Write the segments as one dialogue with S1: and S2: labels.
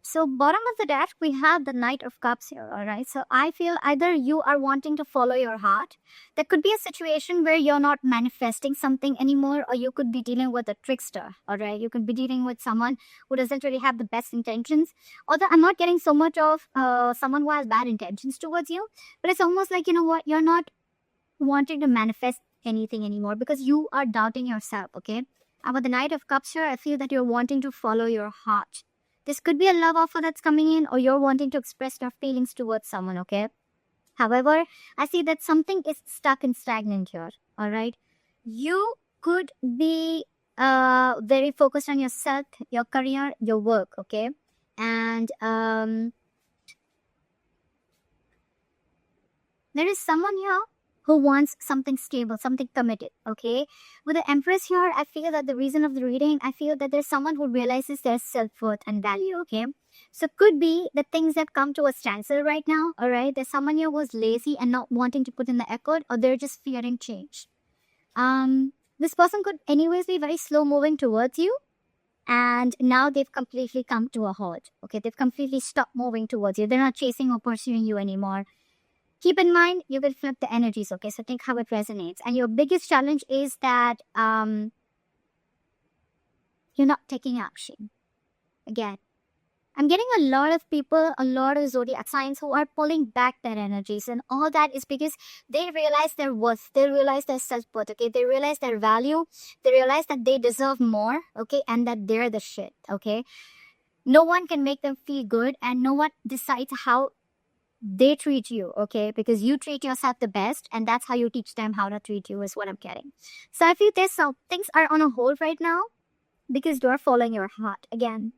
S1: So bottom of the deck, we have the Knight of Cups here, all right? So I feel either you are wanting to follow your heart. There could be a situation where you're not manifesting something anymore, or you could be dealing with a trickster, all right? You could be dealing with someone who doesn't really have the best intentions. Although I'm not getting so much of someone who has bad intentions towards you, but it's almost like, you know what, you're not wanting to manifest anything anymore because you are doubting yourself, okay? And with the Knight of Cups here, I feel that you're wanting to follow your heart. This could be a love offer that's coming in, or you're wanting to express your feelings towards someone, okay? However, I see that something is stuck and stagnant here, all right? You could be very focused on yourself, your career, your work, okay? And there is someone here who wants something stable, something committed, okay? With the Empress here, I feel that the reason of the reading, I feel that there's someone who realizes their self-worth and value, okay? So could be the things that come to a standstill right now, all right? There's someone here who's lazy and not wanting to put in the effort, or they're just fearing change. This person could anyways be very slow moving towards you, and now they've completely come to a halt, okay? They've completely stopped moving towards you. They're not chasing or pursuing you anymore. Keep in mind, you will flip the energies, okay? So think how it resonates. And your biggest challenge is that you're not taking action. Again, I'm getting a lot of people, a lot of zodiac signs who are pulling back their energies. And all that is because they realize their worth. They realize their self-worth, okay? They realize their value. They realize that they deserve more, okay? And that they're the shit, okay? No one can make them feel good, and no one decides how they treat you, okay? Because you treat yourself the best, and that's how you teach them how to treat you, is what I'm getting. So I feel there's some things are on a hold right now because you're following your heart. Again,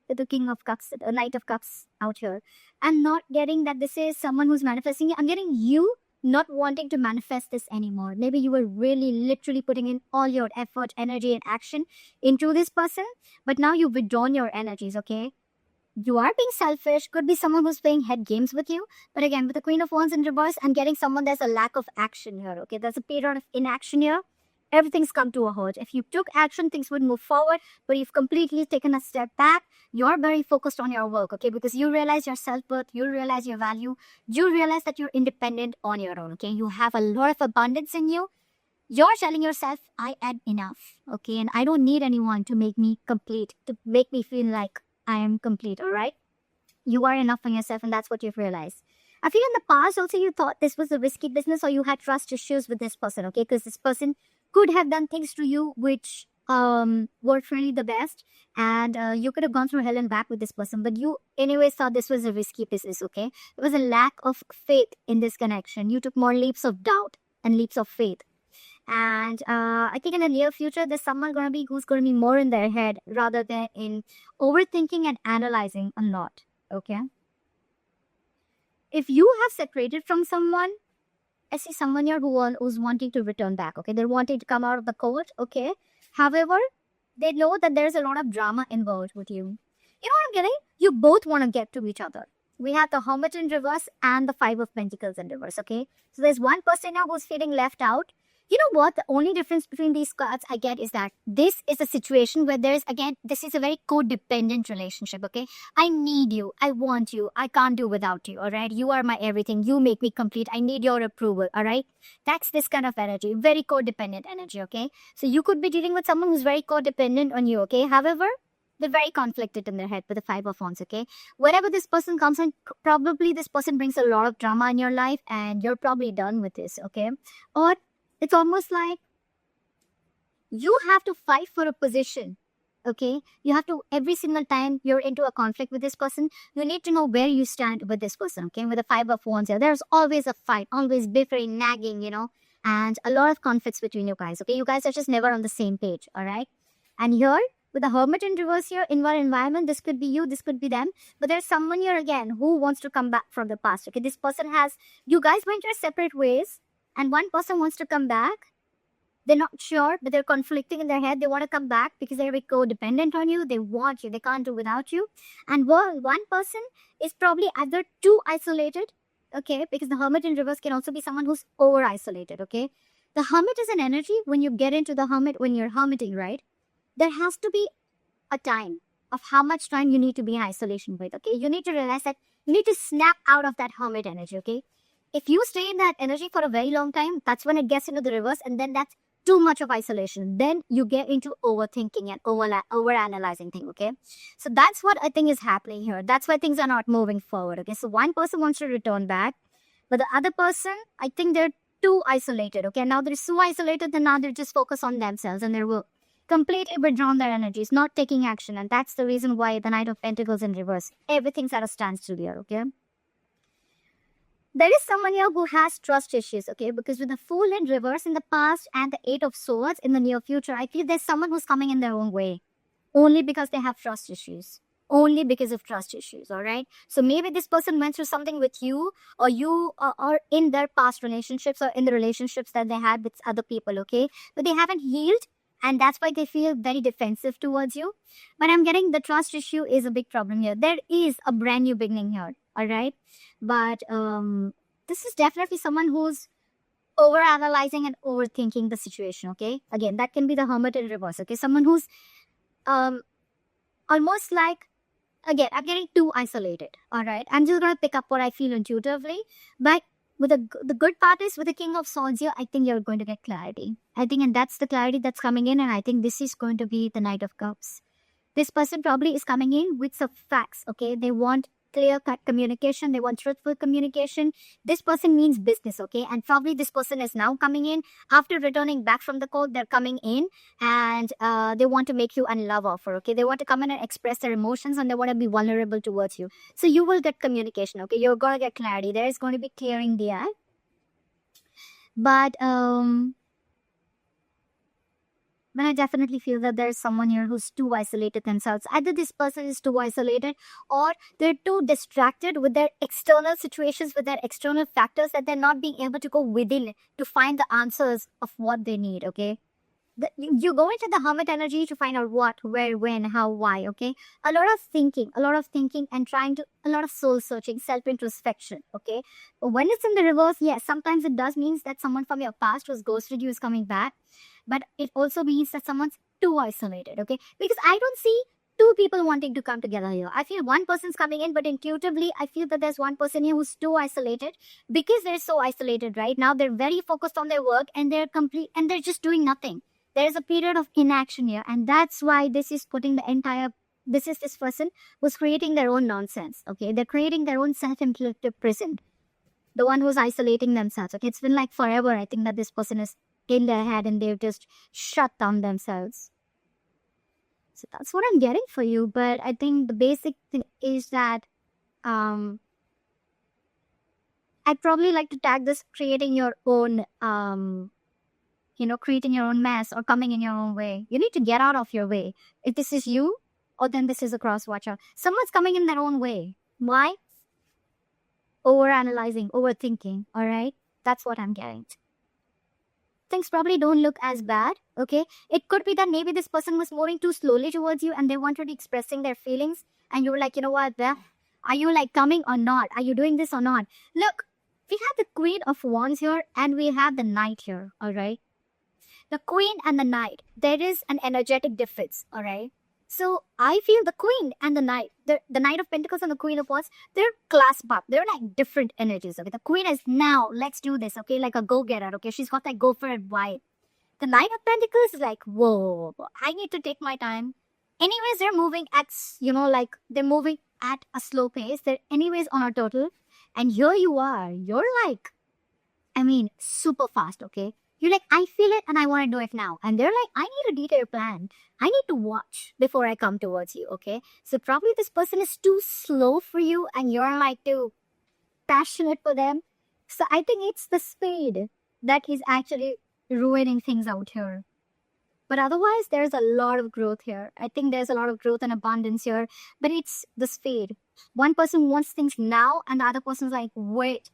S1: the King of Cups, the Knight of Cups out here. I'm not getting that this is someone who's manifesting it. I'm getting you not wanting to manifest this anymore. Maybe you were really literally putting in all your effort, energy, and action into this person, but now you've withdrawn your energies, okay? You are being selfish. Could be someone who's playing head games with you. But again, with the Queen of Wands in reverse, I'm getting someone, there's a lack of action here, okay? There's a period of inaction here. Everything's come to a halt. If you took action, things would move forward, but you've completely taken a step back. You're very focused on your work, okay? Because you realize your self-worth, you realize your value, you realize that you're independent on your own, okay? You have a lot of abundance in you. You're telling yourself, I am enough, okay? And I don't need anyone to make me complete, to make me feel like I am complete, all right? You are enough for yourself, and that's what you've realized. I feel in the past also you thought this was a risky business, or you had trust issues with this person, okay? Because this person could have done things to you which weren't really the best, and you could have gone through hell and back with this person, but you anyways thought this was a risky business, okay? There was a lack of faith in this connection. You took more leaps of doubt and leaps of faith. And I think in the near future, there's someone who's going to be more in their head rather than in overthinking and analyzing a lot, okay? If you have separated from someone, I see someone here who's wanting to return back, okay? They're wanting to come out of the court, okay? However, they know that there's a lot of drama involved with you. You know what I'm getting? You both want to get to each other. We have the Hermit in reverse and the Five of Pentacles in reverse, okay? So there's one person now who's feeling left out. You know what? The only difference between these cards I get is that this is a situation where this is a very codependent relationship, okay? I need you. I want you. I can't do without you, all right? You are my everything. You make me complete. I need your approval, all right? That's this kind of energy, very codependent energy, okay? So you could be dealing with someone who's very codependent on you, okay? However, they're very conflicted in their head with the Five of Wands, okay? Wherever this person comes in, probably this person brings a lot of drama in your life, and you're probably done with this, okay? Or it's almost like you have to fight for a position, okay? You have to, every single time you're into a conflict with this person, you need to know where you stand with this person, okay? With the Five of Wands here, there's always a fight, always bickering, nagging, you know, and a lot of conflicts between you guys, okay? You guys are just never on the same page, all right? And here, with the Hermit in reverse here, in our environment, this could be you, this could be them, but there's someone here again who wants to come back from the past, okay? This person you guys went your separate ways, and one person wants to come back. They're not sure, but they're conflicting in their head. They want to come back because they're codependent on you. They want you. They can't do without you. And one person is probably either too isolated, okay? Because the Hermit in reverse can also be someone who's over-isolated, okay? The Hermit is an energy. When you get into the Hermit, when you're hermiting, right? There has to be a time of how much time you need to be in isolation with, okay? You need to realize that you need to snap out of that hermit energy, okay? If you stay in that energy for a very long time, that's when it gets into the reverse, and then that's too much of isolation. Then you get into overthinking and over analyzing things, okay? So that's what I think is happening here. That's why things are not moving forward, okay? So one person wants to return back, but the other person, I think they're too isolated, okay? Now they're so isolated that now they're just focused on themselves and their work. Completely withdrawn their energies, not taking action. And that's the reason why the Knight of Pentacles in reverse. Everything's at a standstill here, okay? There is someone here who has trust issues, okay? Because with the Fool in reverse in the past and the Eight of Swords in the near future, I feel there's someone who's coming in their own way. Only because they have trust issues. Only because of trust issues, all right? So maybe this person went through something with you, or you are in their past relationships or in the relationships that they had with other people, okay? But they haven't healed, and that's why they feel very defensive towards you. But I'm getting the trust issue is a big problem here. There is a brand new beginning here, all right? But this is definitely someone who's over-analyzing and overthinking the situation, okay? Again, that can be the Hermit in reverse, okay? Someone who's almost like, again, I'm getting too isolated, all right? I'm just going to pick up what I feel intuitively. But with the good part is with the King of Swords here, I think you're going to get clarity. I think, and that's the clarity that's coming in, and I think this is going to be the Knight of Cups. This person probably is coming in with some facts, okay? They want clear-cut communication. They want truthful communication. This person means business, okay? And probably this person is now coming in. After returning back from the court, they're coming in and they want to make you a love offer, okay? They want to come in and express their emotions, and they want to be vulnerable towards you. So you will get communication, okay? You're going to get clarity. There is going to be clearing the air. But I definitely feel that there's someone here who's too isolated themselves. Either this person is too isolated, or they're too distracted with their external situations, with their external factors, that they're not being able to go within to find the answers of what they need, okay? You go into the Hermit energy to find out what, where, when, how, why, okay? A lot of thinking and a lot of soul searching, self-introspection, okay? But when it's in the reverse, yes, sometimes it does mean that someone from your past who's ghosted you is coming back. But it also means that someone's too isolated, okay? Because I don't see two people wanting to come together here. I feel one person's coming in, but intuitively, I feel that there's one person here who's too isolated. Because they're so isolated right now, they're very focused on their work, and they're just doing nothing. There's a period of inaction here, and that's why this is putting this person who's creating their own nonsense, okay? They're creating their own self-inflicted prison. The one who's isolating themselves, okay? It's been like forever, I think, that this person is in their head and they've just shut down themselves. So that's what I'm getting for you. But I think the basic thing is that I'd probably like to tag this creating your own creating your own mess or coming in your own way. You need to get out of your way. If this is you, or then this is a cross watcher. Someone's coming in their own way. Why? Over-analyzing, overthinking, all right? That's what I'm getting. Things probably don't look as bad, okay? It could be that maybe this person was moving too slowly towards you and they wanted expressing their feelings, and you were like, you know what, Beth? Are you like coming or not? Are you doing this or not? Look, we have the Queen of Wands here and we have the Knight here, all right? The Queen and the Knight, there is an energetic difference, all right? So I feel the Queen and the Knight, the Knight of Pentacles and the Queen of Wands, they're clasped up. They're like different energies, okay? The Queen is now, let's do this, okay? Like a go-getter, okay? She's got that go for it vibe. The Knight of Pentacles is like, whoa, I need to take my time. Anyways, they're moving at, they're moving at a slow pace. They're anyways on a total. And here you are. You're like, super fast, okay? You're like, I feel it and I want to do it now. And they're like, I need a detailed plan. I need to watch before I come towards you, okay? So probably this person is too slow for you and you're like too passionate for them. So I think it's the Spade that is actually ruining things out here. But otherwise, there's a lot of growth here. I think there's a lot of growth and abundance here. But it's the Spade. One person wants things now and the other person's like, wait.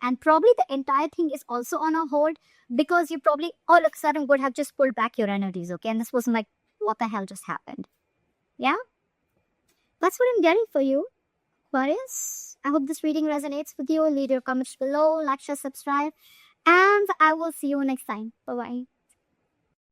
S1: And probably the entire thing is also on a hold because you probably all of a sudden would have just pulled back your energies, okay? And this wasn't like, what the hell just happened? Yeah? That's what I'm getting for you, Aquarius. I hope this reading resonates with you. Leave your comments below, like, share, subscribe, and I will see you next time. Bye-bye.